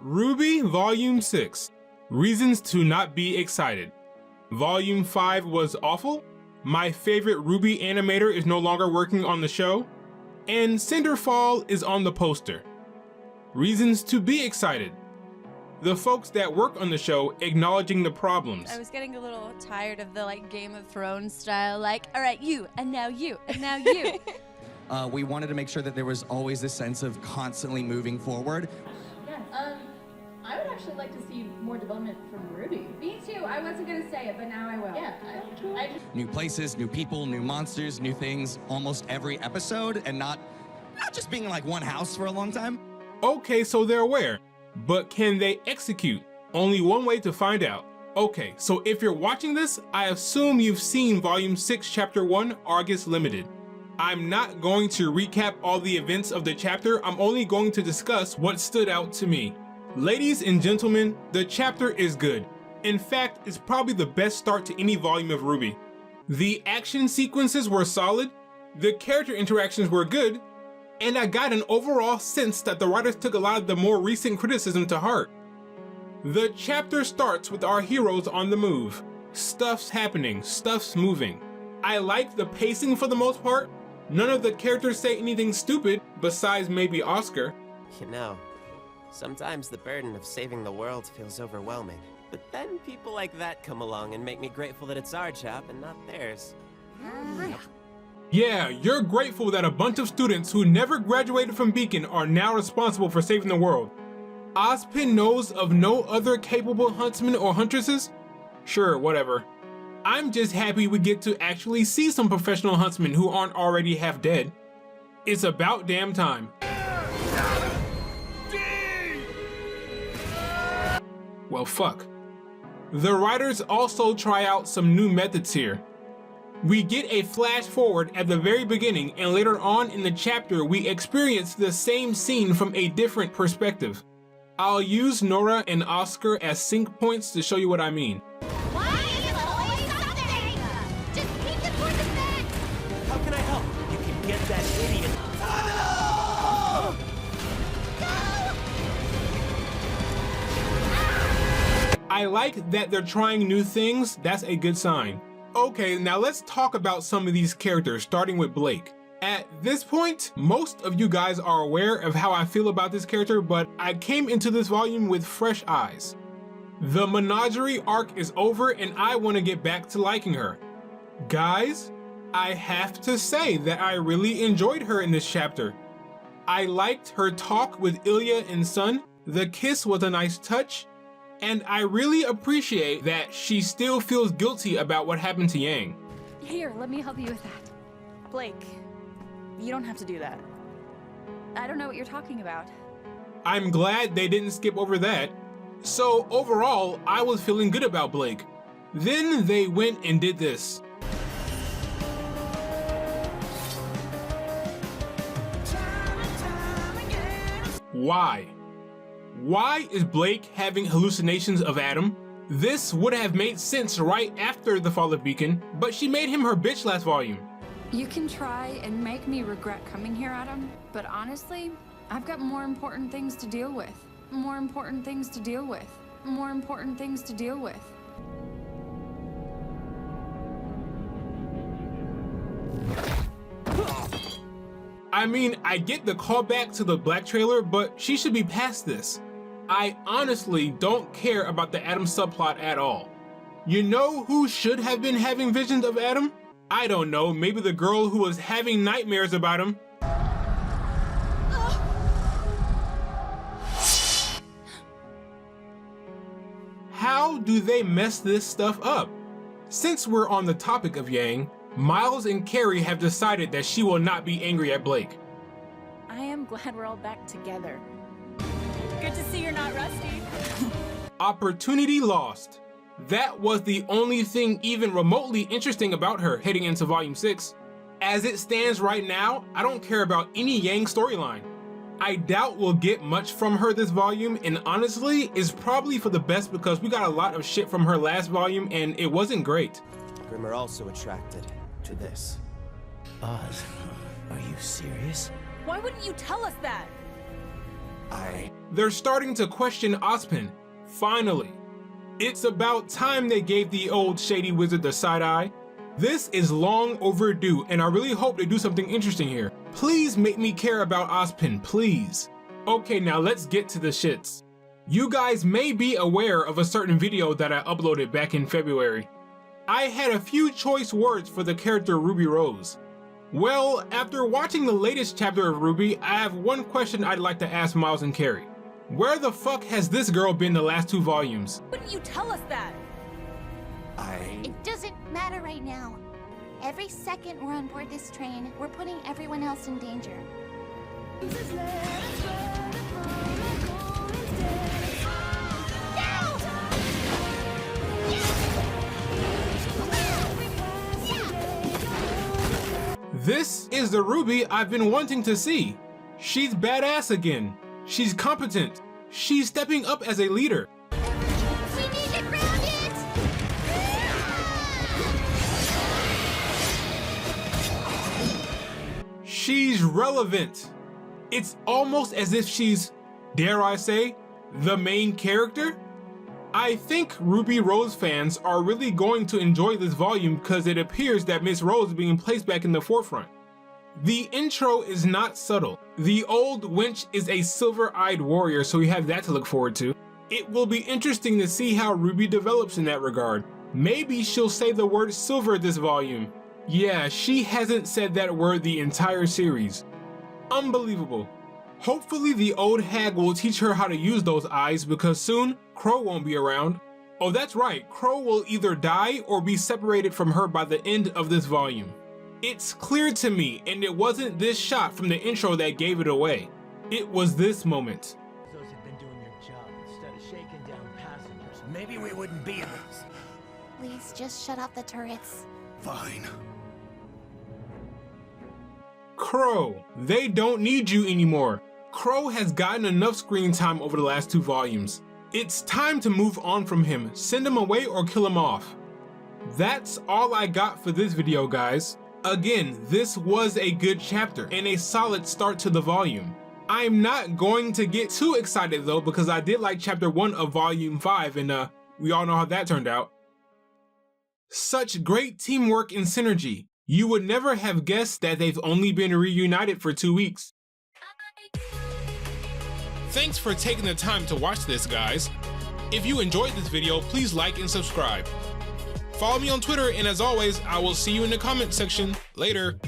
RWBY Volume 6, Reasons to Not Be Excited. Volume 5 was awful, my favorite RWBY animator is no longer working on the show, and Cinderfall is on the poster. Reasons to be excited. The folks that work on the show acknowledging the problems. I was getting a little tired of the Game of Thrones style, all right, you, and now you, and now you. We wanted to make sure that there was always this sense of constantly moving forward. Yeah, I would actually like to see more development from RWBY. Me too. I wasn't gonna say it, but now I will. Yeah, I just... New places, new people, new monsters, new things, almost every episode, and not just being like one house for a long time. Okay, so they're aware, but can they execute? Only one way to find out. Okay, so if you're watching this, I assume you've seen Volume 6, Chapter 1, Argus Limited. I'm not going to recap all the events of the chapter, I'm only going to discuss what stood out to me. Ladies and gentlemen, the chapter is good. In fact, it's probably the best start to any volume of RWBY. The action sequences were solid, the character interactions were good, and I got an overall sense that the writers took a lot of the more recent criticism to heart. The chapter starts with our heroes on the move. Stuff's happening, stuff's moving. I liked the pacing for the most part. None of the characters say anything stupid, besides maybe Oscar. You know, sometimes the burden of saving the world feels overwhelming. But then people like that come along and make me grateful that it's our job and not theirs. Yeah, you're grateful that a bunch of students who never graduated from Beacon are now responsible for saving the world. Ozpin knows of no other capable huntsmen or huntresses? Sure, whatever. I'm just happy we get to actually see some professional huntsmen who aren't already half dead. It's about damn time. Well, fuck. The writers also try out some new methods here. We get a flash forward at the very beginning, and later on in the chapter we experience the same scene from a different perspective. I'll use Nora and Oscar as sync points to show you what I mean. Why is it always something? Just keep the point of that. How can I help? You can get that idiot. I like that they're trying new things, that's a good sign. Okay, now let's talk about some of these characters, starting with Blake. At this point, most of you guys are aware of how I feel about this character, but I came into this volume with fresh eyes. The menagerie arc is over and I want to get back to liking her. Guys, I have to say that I really enjoyed her in this chapter. I liked her talk with Ilya and Sun, the kiss was a nice touch, and I really appreciate that she still feels guilty about what happened to Yang. Here, let me help you with that. Blake, you don't have to do that. I don't know what you're talking about. I'm glad they didn't skip over that. So overall, I was feeling good about Blake. Then they went and did this. Why? Why is Blake having hallucinations of Adam? This would have made sense right after the fall of Beacon, but she made him her bitch last volume. You can try and make me regret coming here, Adam, but honestly, I've got more important things to deal with. More important things to deal with. More important things to deal with. I mean, I get the callback to the Black trailer, but she should be past this. I honestly don't care about the Adam subplot at all. You know who should have been having visions of Adam? I don't know, maybe the girl who was having nightmares about him. How do they mess this stuff up? Since we're on the topic of Yang, Miles and Carrie have decided that she will not be angry at Blake. I am glad we're all back together. Good to see you're not rusty. Opportunity lost. That was the only thing even remotely interesting about her heading into Volume 6. As it stands right now, I don't care about any Yang storyline. I doubt we'll get much from her this volume, and honestly, it's probably for the best because we got a lot of shit from her last volume and it wasn't great. Grim are also attracted to this. Oz, are you serious? Why wouldn't you tell us that? They're starting to question Ozpin. Finally. It's about time they gave the old shady wizard the side eye. This is long overdue, and I really hope they do something interesting here. Please make me care about Ozpin, please. Okay, now let's get to the shits. You guys may be aware of a certain video that I uploaded back in February. I had a few choice words for the character Ruby Rose. Well, after watching the latest chapter of RWBY, I have one question I'd like to ask Miles and Carrie. Where the fuck has this girl been the last 2 volumes? Wouldn't you tell us that? It doesn't matter right now. Every second we're on board this train, we're putting everyone else in danger. This is the RWBY I've been wanting to see. She's badass again. She's competent. She's stepping up as a leader. We need to ground it! She's relevant. It's almost as if she's, dare I say, the main character? I think RWBY Rose fans are really going to enjoy this volume because it appears that Miss Rose is being placed back in the forefront. The intro is not subtle. The old wench is a silver-eyed warrior, so we have that to look forward to. It will be interesting to see how RWBY develops in that regard. Maybe she'll say the word silver this volume. Yeah, she hasn't said that word the entire series. Unbelievable. Hopefully the old hag will teach her how to use those eyes because soon Crow won't be around. Oh, that's right, Crow will either die or be separated from her by the end of this volume. It's clear to me, and it wasn't this shot from the intro that gave it away. It was this moment. Those had been doing your job instead of shaking down passengers. Maybe we wouldn't be in this. Please just shut off the turrets. Fine. Crow, they don't need you anymore. Crow has gotten enough screen time over the last 2 volumes. It's time to move on from him, send him away or kill him off. That's all I got for this video, guys. Again, this was a good chapter and a solid start to the volume. I'm not going to get too excited though because I did like chapter 1 of volume 5 and we all know how that turned out. Such great teamwork and synergy. You would never have guessed that they've only been reunited for 2 weeks. Thanks for taking the time to watch this, guys. If you enjoyed this video, please like and subscribe. Follow me on Twitter, and as always, I will see you in the comment section. Later.